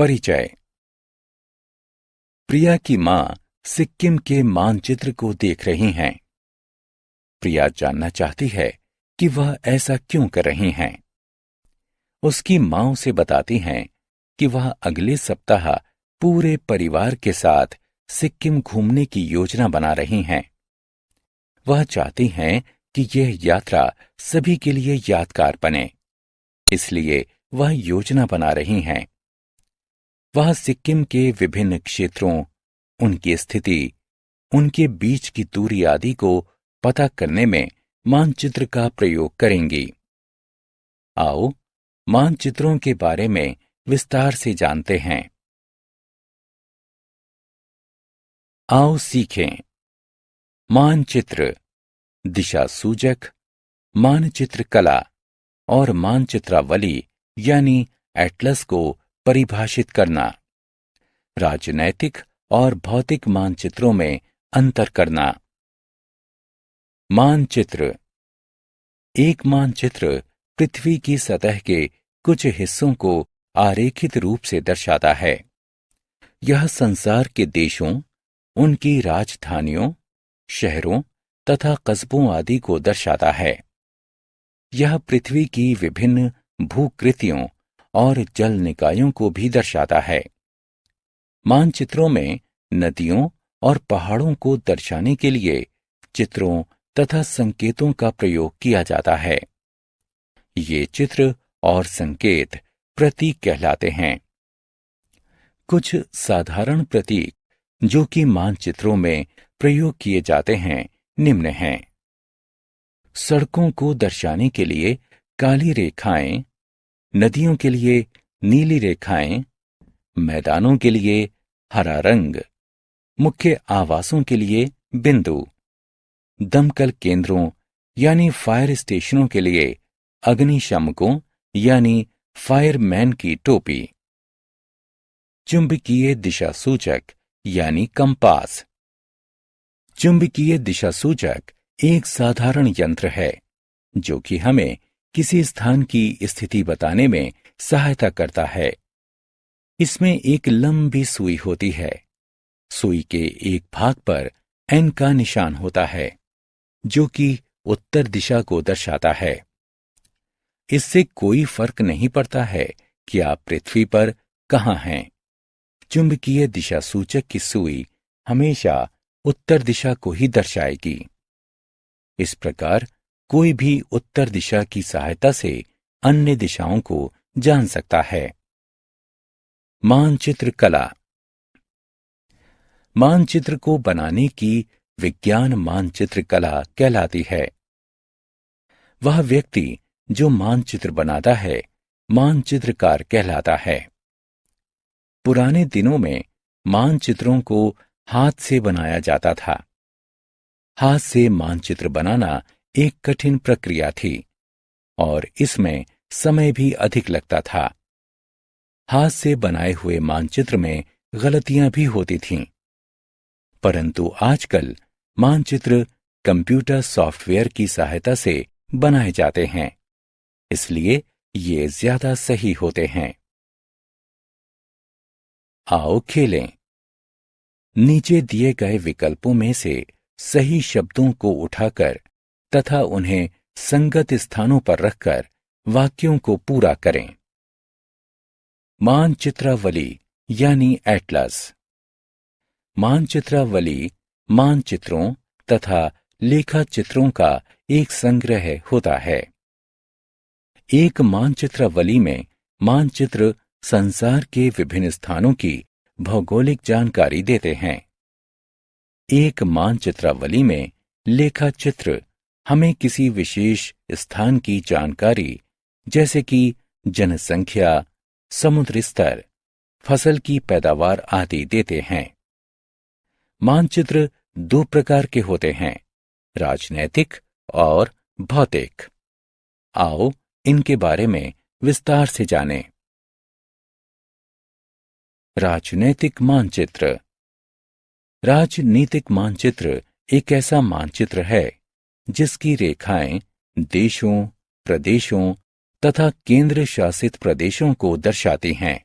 परिचय। प्रिया की मां सिक्किम के मानचित्र को देख रही हैं। प्रिया जानना चाहती है कि वह ऐसा क्यों कर रही हैं। उसकी मां उसे बताती हैं कि वह अगले सप्ताह पूरे परिवार के साथ सिक्किम घूमने की योजना बना रही हैं। वह चाहती हैं कि यह यात्रा सभी के लिए यादगार बने, इसलिए वह योजना बना रही हैं। वह सिक्किम के विभिन्न क्षेत्रों, उनकी स्थिति, उनके बीच की दूरी आदि को पता करने में मानचित्र का प्रयोग करेंगी। आओ मानचित्रों के बारे में विस्तार से जानते हैं। आओ सीखें। मानचित्र, दिशा सूचक, मानचित्र कला और मानचित्रावली यानी एटलस को परिभाषित करना। राजनैतिक और भौतिक मानचित्रों में अंतर करना। मानचित्र। एक मानचित्र पृथ्वी की सतह के कुछ हिस्सों को आरेखित रूप से दर्शाता है। यह संसार के देशों, उनकी राजधानियों, शहरों तथा कस्बों आदि को दर्शाता है। यह पृथ्वी की विभिन्न भूकृतियों और जल निकायों को भी दर्शाता है। मानचित्रों में नदियों और पहाड़ों को दर्शाने के लिए चित्रों तथा संकेतों का प्रयोग किया जाता है। ये चित्र और संकेत प्रतीक कहलाते हैं। कुछ साधारण प्रतीक जो कि मानचित्रों में प्रयोग किए जाते हैं निम्न हैं। सड़कों को दर्शाने के लिए काली रेखाएं, नदियों के लिए नीली रेखाएं, मैदानों के लिए हरा रंग, मुख्य आवासों के लिए बिंदु, दमकल केंद्रों यानी फायर स्टेशनों के लिए अग्निशमकों यानी फायरमैन की टोपी। चुंबकीय दिशा सूचक यानी कंपास। चुंबकीय दिशा सूचक एक साधारण यंत्र है जो कि हमें किसी स्थान की स्थिति बताने में सहायता करता है। इसमें एक लंबी सुई होती है। सुई के एक भाग पर एन का निशान होता है जो कि उत्तर दिशा को दर्शाता है। इससे कोई फर्क नहीं पड़ता है कि आप पृथ्वी पर कहां हैं। चुंबकीय दिशा सूचक की सुई हमेशा उत्तर दिशा को ही दर्शाएगी। इस प्रकार कोई भी उत्तर दिशा की सहायता से अन्य दिशाओं को जान सकता है। मानचित्र कला। मानचित्र को बनाने की विज्ञान मानचित्र कला कहलाती है। वह व्यक्ति जो मानचित्र बनाता है मानचित्रकार कहलाता है। पुराने दिनों में मानचित्रों को हाथ से बनाया जाता था। हाथ से मानचित्र बनाना एक कठिन प्रक्रिया थी और इसमें समय भी अधिक लगता था। हाथ से बनाए हुए मानचित्र में गलतियां भी होती थीं। परंतु आजकल मानचित्र कंप्यूटर सॉफ्टवेयर की सहायता से बनाए जाते हैं, इसलिए ये ज्यादा सही होते हैं। आओ खेलें। नीचे दिए गए विकल्पों में से सही शब्दों को उठाकर तथा उन्हें संगत स्थानों पर रखकर वाक्यों को पूरा करें। मानचित्रावली यानी एटलस। मानचित्रावली मानचित्रों तथा लेखाचित्रों का एक संग्रह होता है। एक मानचित्रावली में मानचित्र संसार के विभिन्न स्थानों की भौगोलिक जानकारी देते हैं। एक मानचित्रावली में लेखाचित्र हमें किसी विशेष स्थान की जानकारी जैसे कि जनसंख्या, समुद्र स्तर, फसल की पैदावार आदि देते हैं। मानचित्र दो प्रकार के होते हैं, राजनैतिक और भौतिक। आओ इनके बारे में विस्तार से जानें। राजनैतिक मानचित्र। राजनीतिक मानचित्र एक ऐसा मानचित्र है जिसकी रेखाएं देशों, प्रदेशों तथा केंद्र शासित प्रदेशों को दर्शाती हैं।